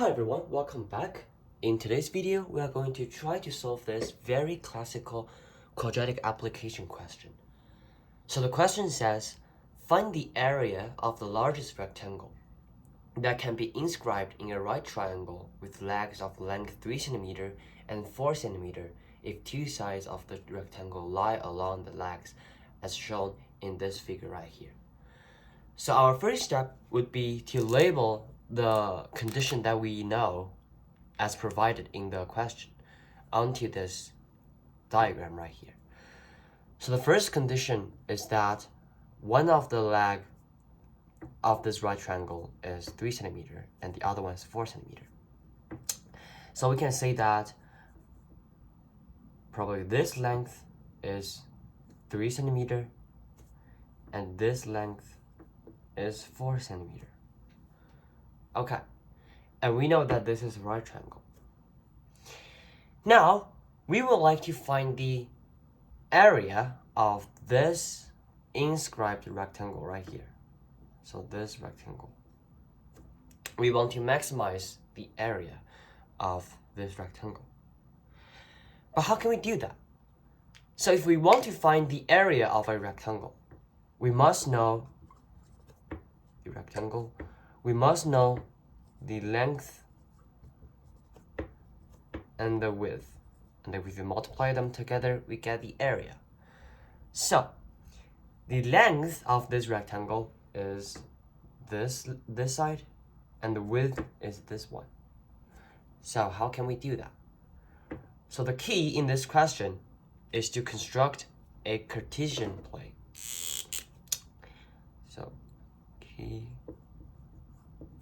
Hi everyone, welcome back. In today's video, we are going to try to solve this very classical quadratic application question. So the question says, find the area of the largest rectangle that can be inscribed in a right triangle with legs of length 3 cm and 4 cm if two sides of the rectangle lie along the legs as shown in this figure right here. So our first step would be to label the condition that we know as provided in the question onto this diagram right here. So the first condition is that one of the leg of this right triangle is 3 cm and the other one is 4 cm. So we can say that probably this length is 3 cm and this length is 4 cm. Okay, and we know that this is a right triangle. Now, we would like to find the area of this inscribed rectangle right here. So this rectangle. We want to maximize the area of this rectangle. But how can we do that? So if we want to find the area of a rectangle, we must know the rectangle. We must know the length and the width. And if we multiply them together, we get the area. So the length of this rectangle is this side, and the width is this one. So how can we do that? So the key in this question is to construct a Cartesian plane. So key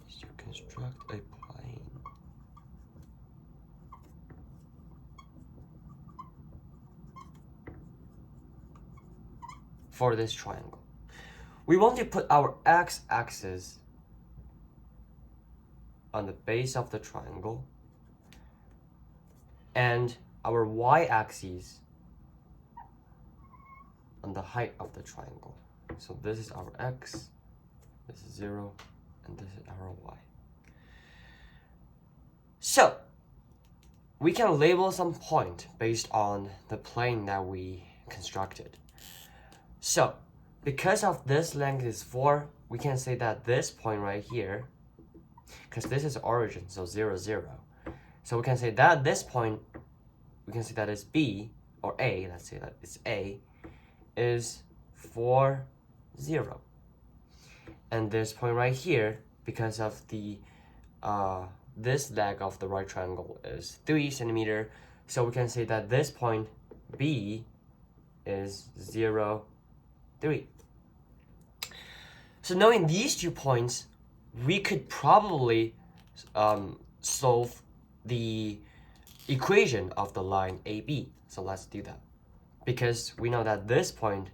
is to construct a plane for this triangle. We want to put our x-axis on the base of the triangle and our y-axis on the height of the triangle. So this is our x, this is 0, and this is our y. So we can label some point based on the plane that we constructed. So because of this length is 4, we can say that this point right here, because this is origin, so 0, 0. So we can say that this point, we can say that it's B, or A, let's say that it's A, is 4, 0. And this point right here, because of the this leg of the right triangle is 3 cm, so we can say that this point B is 0, 3. So knowing these 2 points, we could probably solve the equation of the line AB. So let's do that. Because we know that this point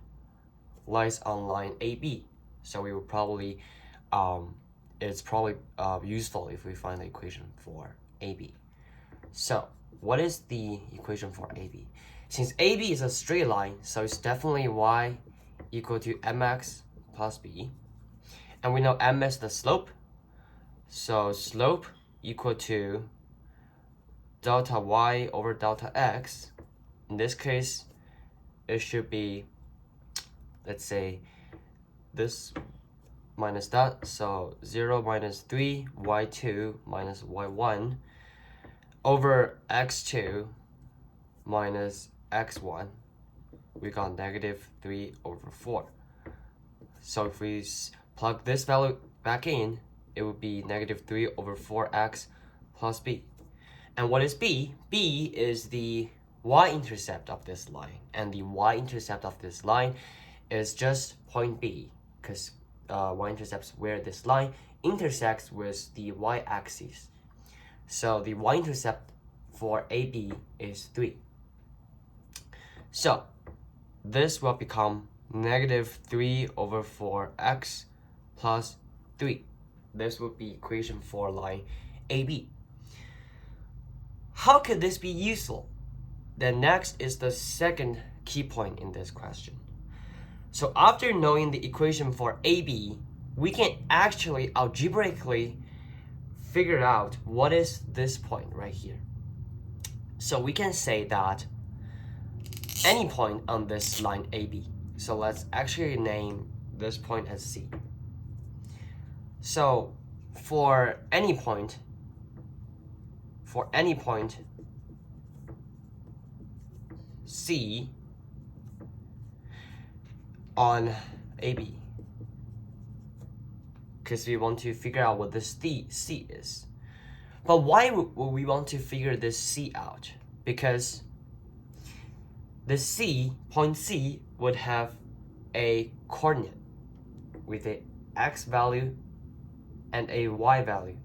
lies on line AB. So we will probably, it's probably useful if we find the equation for AB. So what is the equation for AB? Since AB is a straight line, so it's definitely y equal to mx plus b. And we know m is the slope. So slope equal to delta y over delta x. In this case, it should be, let's say, this minus that. So 0 minus 3, y2 minus y1 over x2 minus x1. We got negative 3 over 4. So if we plug this value back in, it would be negative 3 over 4x plus b. And what is b? B is the y-intercept of this line. And the y-intercept of this line is just point B, because y-intercepts where this line intersects with the y-axis. So the y-intercept for AB is 3. So this will become negative 3 over 4x plus 3. This would be equation for line AB. How could this be useful? Then next is the second key point in this question. So after knowing the equation for AB, we can actually algebraically figure out what is this point right here. So we can say that any point on this line AB. So let's actually name this point as C. So for any point C on AB, because we want to figure out what this C is. But why would we want to figure this C out? Because the point C would have a coordinate with a x value and a y value.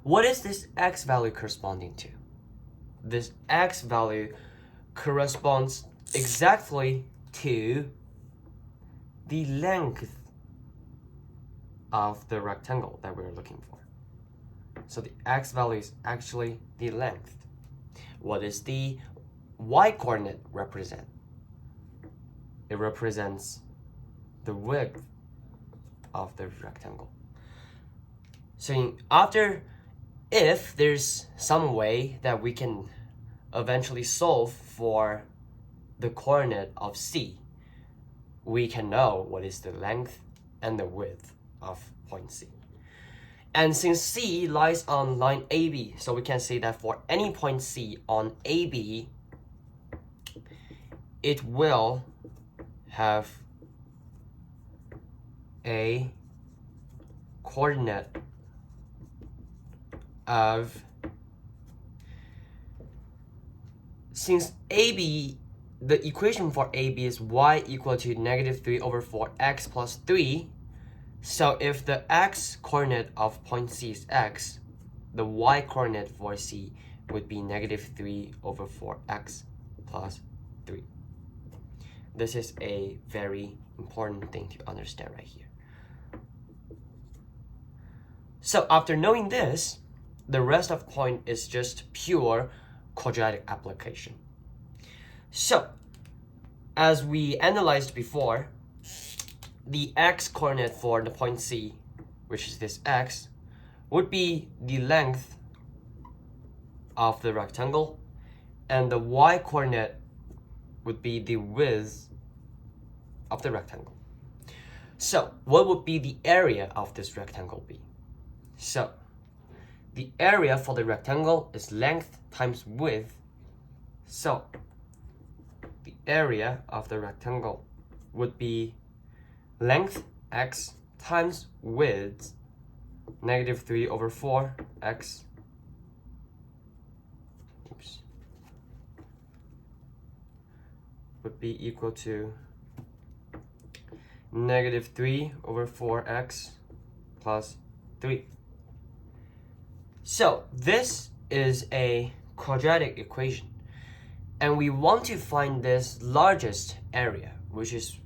What is this x value corresponding to? This x value corresponds exactly to the length of the rectangle that we're looking for. So the x value is actually the length. What does the y coordinate represent? It represents the width of the rectangle. So if there's some way that we can eventually solve for the coordinate of C, we can know what is the length and the width of point C. And since C lies on line AB, so we can say that for any point C on AB, it will have a coordinate of, since AB, the equation for AB is y equal to -3/4x plus 3. So if the x coordinate of point C is x, the y coordinate for C would be -3/4x plus 3. This is a very important thing to understand right here. So after knowing this, the rest of point is just pure quadratic application. So as we analyzed before, the x coordinate for the point C, which is this x, would be the length of the rectangle, and the y coordinate would be the width of the rectangle. So what would be the area of this rectangle be? So the area for the rectangle is length times width. So the area of the rectangle would be length x times width -3/4x would be equal to -3/4x plus 3. So this is a quadratic equation, and we want to find this largest area, which is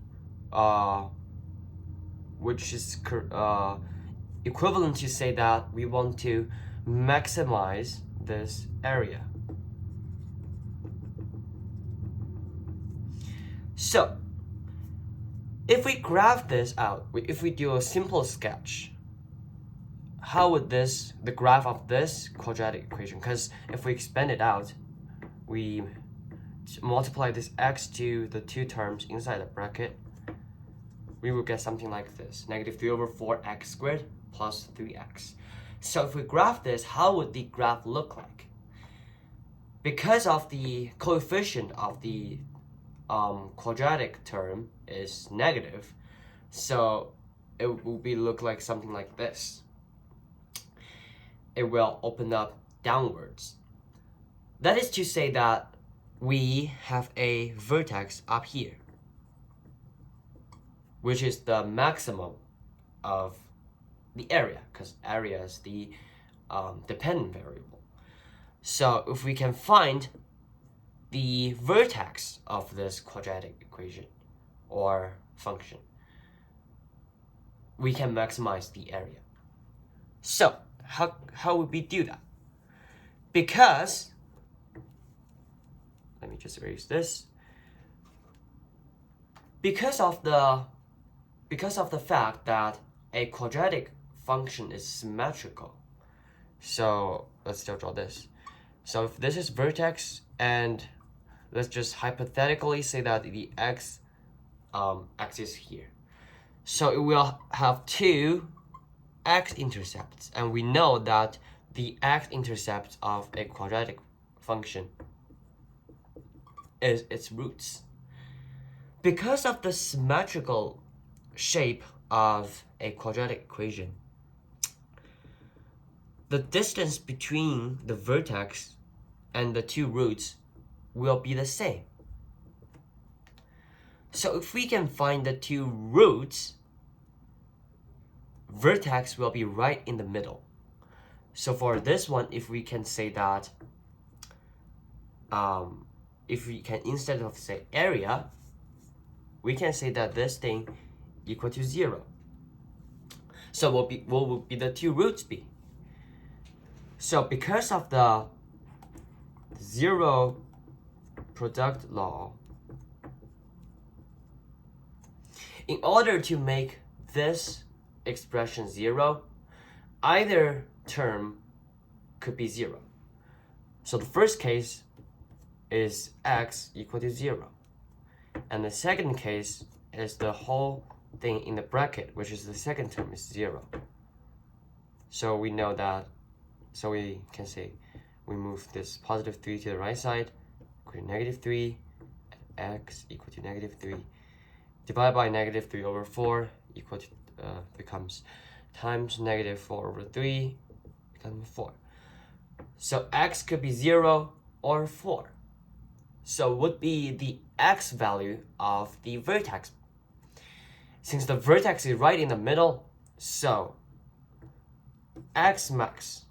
equivalent to say that we want to maximize this area. So if we graph this out, if we do a simple sketch, how would the graph of this quadratic equation, because if we expand it out, we multiply this x to the two terms inside the bracket, we will get something like this, -3/4x squared plus 3x. So if we graph this, how would the graph look like? Because of the coefficient of the quadratic term is negative, so it will look like something like this. It will open up downwards. That is to say that we have a vertex up here, which is the maximum of the area, because area is the dependent variable. So if we can find the vertex of this quadratic equation or function, we can maximize the area. So how would we do that? Because, let me just erase this. Because of the fact that a quadratic function is symmetrical. So let's still draw this. So if this is vertex, and let's just hypothetically say that the x axis here. So it will have two x-intercepts, and we know that the x-intercept of a quadratic function is its roots. Because of the symmetrical shape of a quadratic equation, the distance between the vertex and the two roots will be the same. So if we can find the two roots, vertex will be right in the middle. So for this one, if we can say that, if we can, instead of say area, we can say that this thing equal to 0. So what will be the two roots be? So because of the zero product law, in order to make this expression 0, either term could be 0. So the first case is x equal to 0. And the second case is the whole thing in the bracket, which is the second term, is 0. So we know that, so we can say we move this positive 3 to the right side, equal to negative 3, and x equal to negative 3, divided by negative 3 over 4 equal to, becomes times negative 4 over 3 becomes 4. So x could be 0 or 4. So would be the x value of the vertex. Since the vertex is right in the middle, so x max,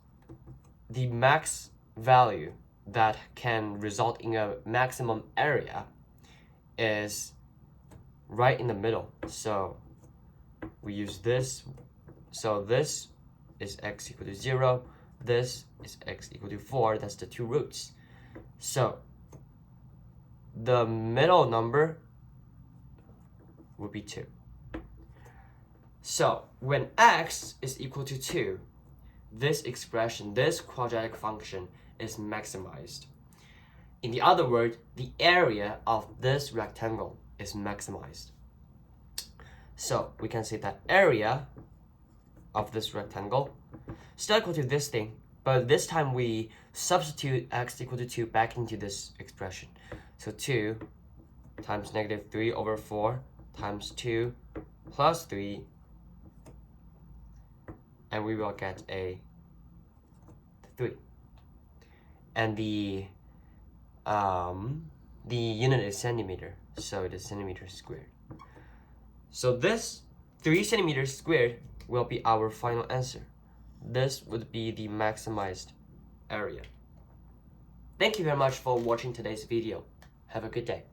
the max value that can result in a maximum area, is right in the middle. So we use this. So this is x equal to 0. This is x equal to 4. That's the two roots. So the middle number would be 2. So when x is equal to 2, this expression, this quadratic function, is maximized. In the other word, the area of this rectangle is maximized. So we can say that area of this rectangle still equal to this thing, but this time we substitute x equal to 2 back into this expression. So 2 times negative 3 over 4 times 2 plus 3, and we will get a 3. And the unit is centimeter, so it is centimeter squared. So this 3 centimeters squared will be our final answer. This would be the maximized area. Thank you very much for watching today's video. Have a good day.